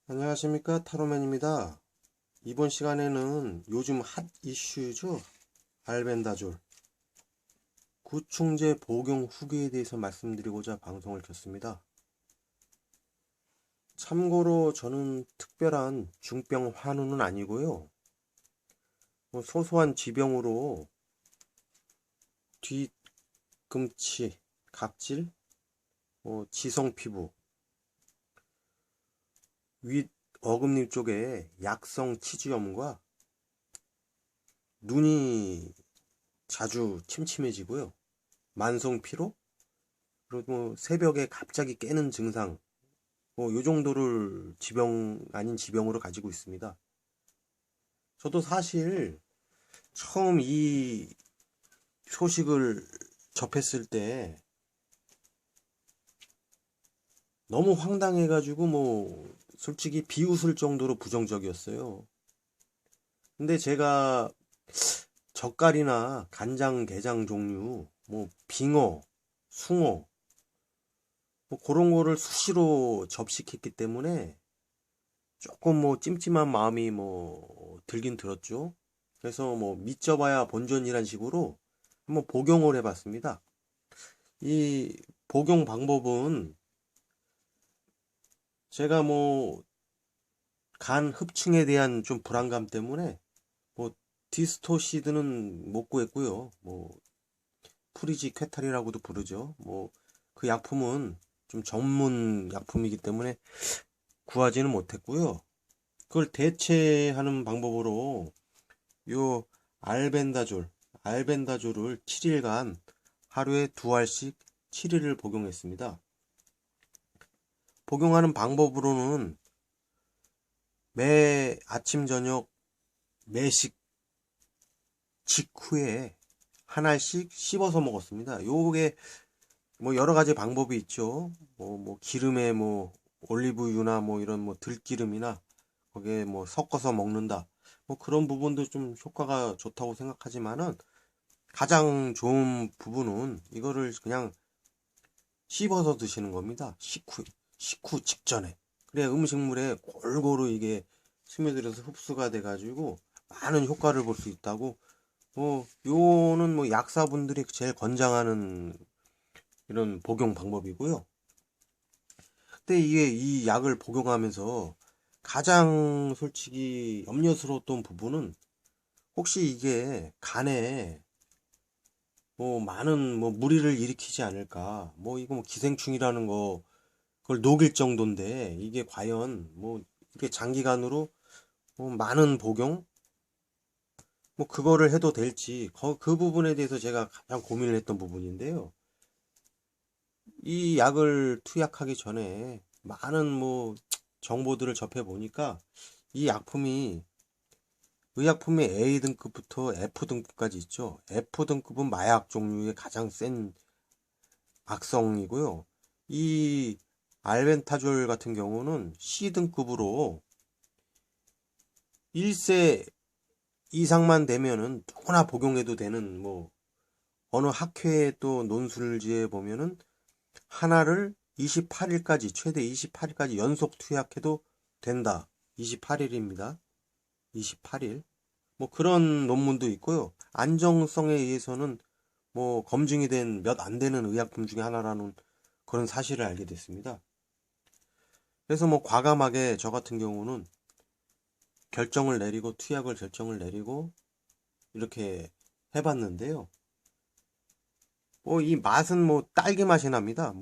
안녕하십니까, 타로맨입니다. 이번 시간에는 요즘 핫 이슈죠. 알벤다졸 구충제 복용 후기에 대해서 말씀드리고자 방송을 켰습니다. 참고로 저는 특별한 중병 환우는 아니고요. 소소한 지병으로 뒤꿈치, 각질, 지성 피부, 윗 어금니 쪽에 약성 치주염과 눈이 자주 침침해지고요. 만성 피로, 그리고 새벽에 갑자기 깨는 증상, 요 정도를 지병 아닌 지병으로 가지고 있습니다. 저도 사실 처음 이 소식을 접했을 때 너무 황당해가지고 솔직히 비웃을 정도로 부정적이었어요. 근데 제가 젓갈이나 간장, 게장 종류, 빙어, 숭어, 그런 거를 수시로 접식했기 때문에 조금 찜찜한 마음이 들긴 들었죠. 그래서 믿져봐야 본전이란 식으로 한번 복용을 해봤습니다. 이 복용 방법은 제가 간 흡층에 대한 좀 불안감 때문에 디스토시드는 못 구했고요. 프리지 쾌탈이라고도 부르죠. 그 약품은 좀 전문 약품이기 때문에 구하지는 못했고요. 그걸 대체하는 방법으로 요 알벤다졸을 7일간 하루에 2알씩 7일을 복용했습니다. 복용하는 방법으로는 매 아침 저녁 매식 직후에 한 알씩 씹어서 먹었습니다. 요게 여러 가지 방법이 있죠. 기름에 올리브유나 이런 들기름이나 거기에 섞어서 먹는다. 그런 부분도 좀 효과가 좋다고 생각하지만은 가장 좋은 부분은 이거를 그냥 씹어서 드시는 겁니다. 식후 직전에. 그래야 음식물에 골고루 이게 스며들어서 흡수가 돼가지고 많은 효과를 볼 수 있다고. 요는 약사분들이 제일 권장하는 이런 복용 방법이고요. 근데 이게 이 약을 복용하면서 가장 솔직히 염려스러웠던 부분은 혹시 이게 간에 많은 무리를 일으키지 않을까. 이거 기생충이라는 거 그걸 녹일 정도인데 이게 과연 이게 장기간으로 많은 복용 그거를 해도 될지 그 부분에 대해서 제가 가장 고민을 했던 부분인데요. 이 약을 투약하기 전에 많은 정보들을 접해 보니까 이 약품이 의약품이 A 등급부터 F 등급까지 있죠. F 등급은 마약 종류의 가장 센 악성이고요. 이 알벤타졸 같은 경우는 C 등급으로 1세 이상만 되면은 누구나 복용해도 되는 어느 학회에 또 논술지에 보면은 하나를 28일까지 최대 28일까지 연속 투약해도 된다. 28일입니다. 28일. 그런 논문도 있고요. 안정성에 의해서는 검증이 된 몇 안 되는 의약품 중에 하나라는 그런 사실을 알게 됐습니다. 그래서 과감하게 저 같은 경우는 결정을 내리고 투약을 결정을 내리고 이렇게 해봤는데요. 이 맛은 딸기 맛이 납니다.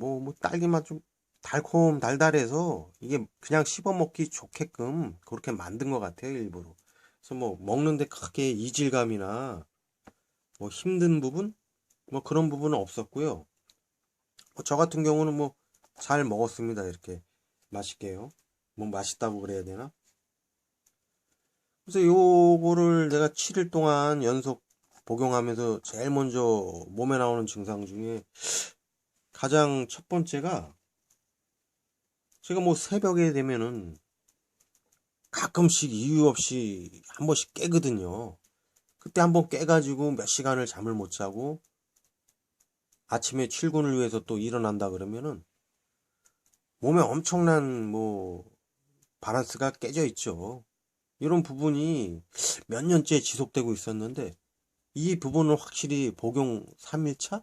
딸기 맛 좀 달콤 달달해서 이게 그냥 씹어 먹기 좋게끔 그렇게 만든 것 같아요, 일부러. 그래서 먹는데 크게 이질감이나 힘든 부분 그런 부분은 없었고요. 저 같은 경우는 잘 먹었습니다. 이렇게 맛있게요. 맛있다고 그래야 되나? 그래서 요거를 내가 7일 동안 연속 복용하면서 제일 먼저 몸에 나오는 증상 중에 가장 첫 번째가 제가 새벽에 되면은 가끔씩 이유 없이 한 번씩 깨거든요. 그때 한번 깨가지고 몇 시간을 잠을 못 자고 아침에 출근을 위해서 또 일어난다 그러면은 몸에 엄청난 밸런스가 깨져 있죠. 이런 부분이 몇 년째 지속되고 있었는데 이 부분은 확실히 복용 3일차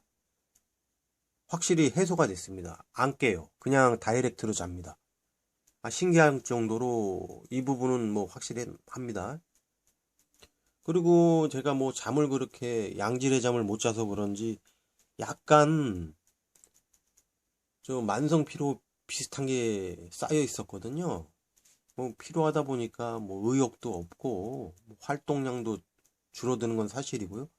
확실히 해소가 됐습니다. 안 깨요. 그냥 다이렉트로 잡니다. 신기할 정도로 이 부분은 뭐 확실히 합니다. 그리고 제가 뭐 잠을 그렇게 양질의 잠을 못 자서 그런지 약간 저 만성 피로 비슷한 게 쌓여 있었거든요. 뭐 피로하다 보니까 뭐 의욕도 없고 뭐 활동량도 줄어드는 건 사실이고요.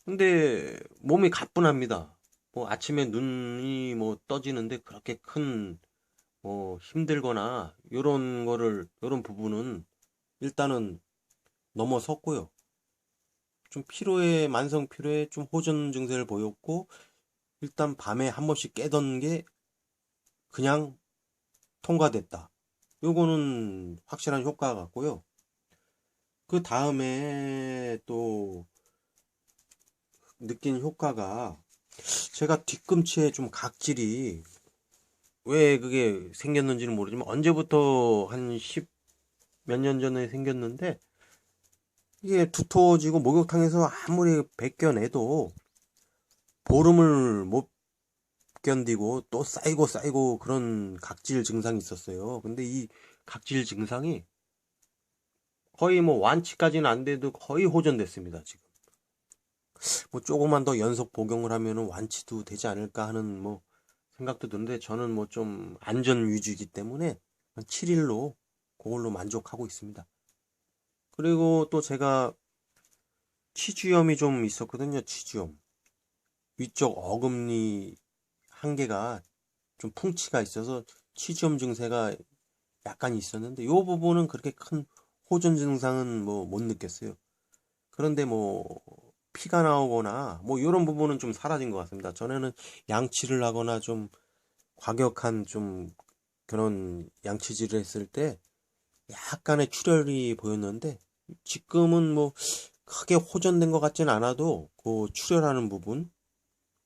근데 몸이 가뿐합니다. 뭐 아침에 눈이 뭐 떠지는데 그렇게 큰 뭐 힘들거나 요런 부분은 일단은 넘어섰고요. 좀 피로에 만성 피로에 좀 호전 증세를 보였고 일단 밤에 한 번씩 깨던 게 그냥 통과됐다. 요거는 확실한 효과가 같고요. 그 다음에 또 느낀 효과가 제가 뒤꿈치에 좀 각질이 왜 그게 생겼는지는 모르지만 언제부터 한 10 몇 년 전에 생겼는데 이게 두터워지고 목욕탕에서 아무리 벗겨내도 보름을 못 견디고 또 쌓이고 그런 각질 증상이 있었어요. 근데 이 각질 증상이 거의 뭐 완치까지는 안 돼도 거의 호전됐습니다, 지금. 뭐 조금만 더 연속 복용을 하면은 완치도 되지 않을까 하는 뭐 생각도 드는데 저는 뭐 좀 안전 위주이기 때문에 한 7일로 그걸로 만족하고 있습니다. 그리고 또 제가 치주염이 좀 있었거든요, 치주염. 위쪽 어금니 한 개가 좀 풍치가 있어서 치주염 증세가 약간 있었는데 이 부분은 그렇게 큰 호전 증상은 뭐 못 느꼈어요. 그런데 뭐 피가 나오거나 뭐 이런 부분은 좀 사라진 것 같습니다. 전에는 양치를 하거나 좀 과격한 좀 그런 양치질을 했을 때 약간의 출혈이 보였는데 지금은 뭐 크게 호전된 것 같진 않아도 그 출혈하는 부분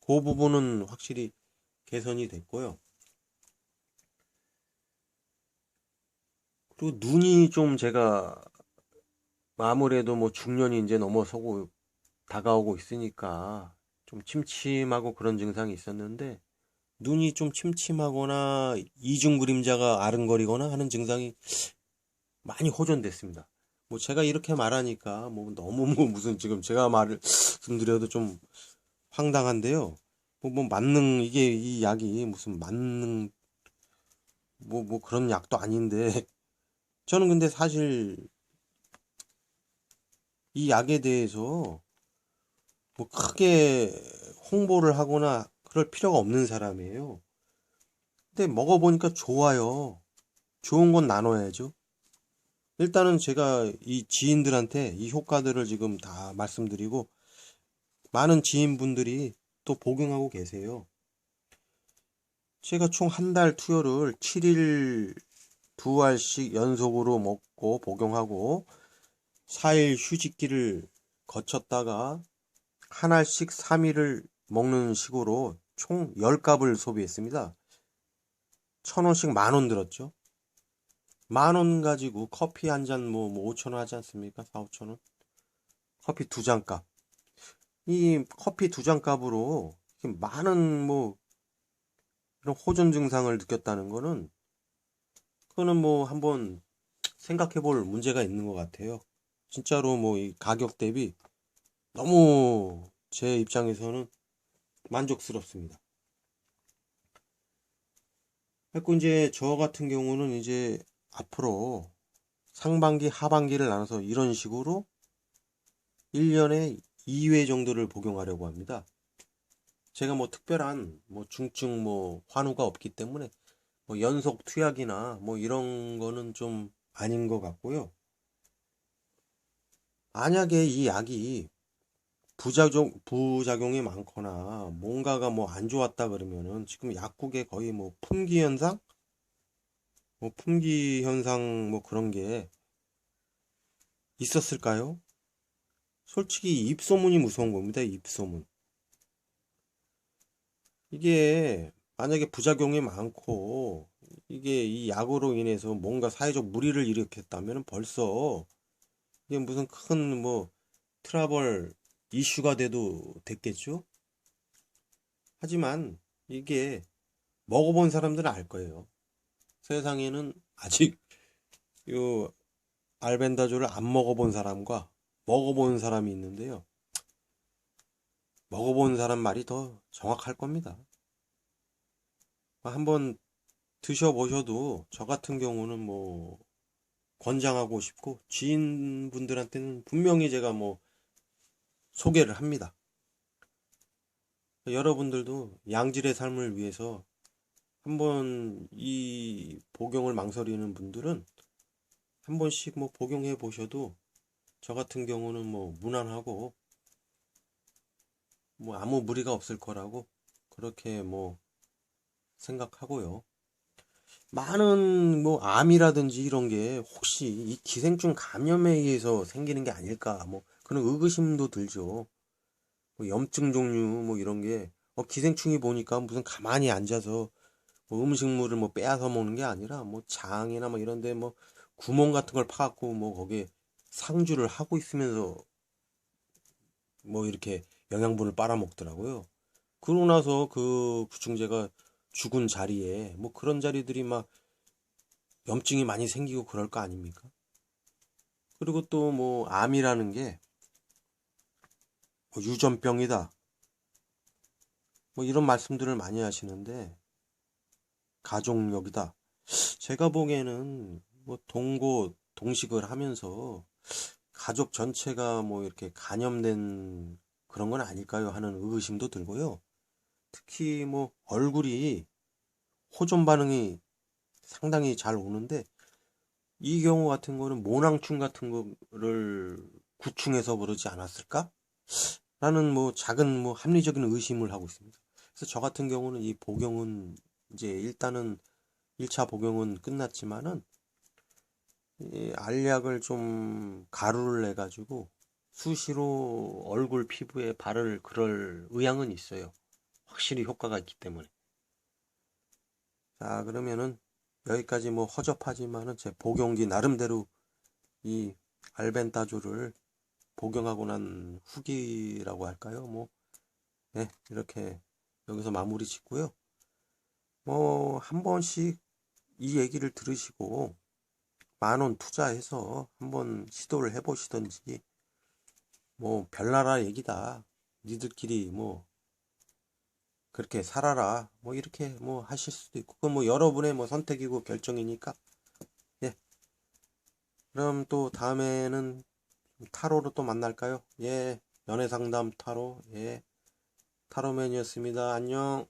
그 부분은 확실히 개선이 됐고요. 그리고 눈이 좀 제가 아무래도 뭐 중년이 이제 넘어서고 다가오고 있으니까 좀 침침하고 그런 증상이 있었는데 눈이 좀 침침하거나 이중 그림자가 아른거리거나 하는 증상이 많이 호전됐습니다. 뭐 제가 이렇게 말하니까 뭐 너무 뭐 무슨 지금 제가 말씀드려도 좀 황당한데요. 뭐 만능 이게 이 약이 무슨 만능 뭐 그런 약도 아닌데 저는 근데 사실 이 약에 대해서 뭐 크게 홍보를 하거나 그럴 필요가 없는 사람이에요. 근데 먹어보니까 좋아요. 좋은 건 나눠야죠. 일단은 제가 이 지인들한테 이 효과들을 지금 다 말씀드리고 많은 지인분들이 또 복용하고 계세요. 제가 총 한 달 투여를 7일 2알씩 연속으로 먹고 복용하고 4일 휴직기를 거쳤다가 한 알씩 3일을 먹는 식으로 총 10갑을 소비했습니다. 1,000원씩 10,000원 들었죠. 10,000원 가지고 커피 한 잔 뭐 5,000원 하지 않습니까? 4, 5,000원. 커피 두 잔 값. 이 커피 두 잔 값으로 많은 뭐 이런 호전 증상을 느꼈다는 거는 그거는 뭐 한번 생각해 볼 문제가 있는 것 같아요. 진짜로 뭐 이 가격 대비 너무 제 입장에서는 만족스럽습니다. 그리고 이제 저 같은 경우는 이제 앞으로 상반기, 하반기를 나눠서 이런 식으로 1년에 2회 정도를 복용하려고 합니다. 제가 뭐 특별한 뭐 중증 뭐 환우가 없기 때문에 뭐 연속 투약이나 뭐 이런 거는 좀 아닌 것 같고요. 만약에 이 약이 부작용이 많거나 뭔가가 뭐 안 좋았다 그러면은 지금 약국에 거의 뭐 품귀 현상 뭐 그런 게 있었을까요? 솔직히 입소문이 무서운 겁니다. 입소문. 이게 만약에 부작용이 많고 이게 이 약으로 인해서 뭔가 사회적 물의를 일으켰다면 벌써 이게 무슨 큰 뭐 트러블 이슈가 돼도 됐겠죠? 하지만 이게 먹어본 사람들은 알 거예요. 세상에는 아직 요 알벤다조를 안 먹어본 사람과 먹어본 사람이 있는데요. 먹어본 사람 말이 더 정확할 겁니다. 한번 드셔보셔도 저 같은 경우는 뭐 권장하고 싶고 지인분들한테는 분명히 제가 뭐 소개를 합니다. 여러분들도 양질의 삶을 위해서 한번 이 복용을 망설이는 분들은 한 번씩 뭐 복용해 보셔도 저 같은 경우는 뭐 무난하고 뭐 아무 무리가 없을 거라고 그렇게 뭐 생각하고요. 많은 뭐 암이라든지 이런 게 혹시 이 기생충 감염에 의해서 생기는 게 아닐까 뭐 그런 의구심도 들죠. 뭐 염증 종류 뭐 이런 게 기생충이 보니까 무슨 가만히 앉아서 뭐 음식물을 뭐 빼앗아 먹는 게 아니라 뭐 장이나 뭐 이런데 뭐 구멍 같은 걸 파갖고 뭐 거기에 상주를 하고 있으면서 뭐 이렇게 영양분을 빨아먹더라고요. 그러고 나서 그 구충제가 죽은 자리에 뭐 그런 자리들이 막 염증이 많이 생기고 그럴 거 아닙니까? 그리고 또 뭐 암이라는 게 뭐 유전병이다. 뭐 이런 말씀들을 많이 하시는데 가족력이다. 제가 보기에는 뭐 동고 동식을 하면서 가족 전체가 뭐 이렇게 감염된 그런 건 아닐까요 하는 의구심도 들고요. 특히 뭐 얼굴이 호전 반응이 상당히 잘 오는데 이 경우 같은 거는 모낭충 같은 거를 구충해서 그러지 않았을까? 라는 뭐 작은 뭐 합리적인 의심을 하고 있습니다. 그래서 저 같은 경우는 이 복용은 이제 일단은 1차 복용은 끝났지만은 이 알약을 좀 가루를 내 가지고 수시로 얼굴 피부에 바를 그럴 의향은 있어요. 확실히 효과가 있기 때문에. 자, 그러면은 여기까지 뭐 허접하지만은 제 복용기 나름대로 이 알벤다조를 복용하고 난 후기라고 할까요? 뭐, 네, 이렇게 여기서 마무리 짓고요. 뭐, 한 번씩 이 얘기를 들으시고 10,000원 투자해서 한번 시도를 해보시던지, 뭐, 별나라 얘기다. 니들끼리 뭐, 그렇게 살아라. 뭐, 이렇게 뭐 하실 수도 있고, 그건 뭐 여러분의 뭐 선택이고 결정이니까, 예. 그럼 또 다음에는 타로로 또 만날까요? 예. 연애상담 타로, 예. 타로맨이었습니다. 안녕.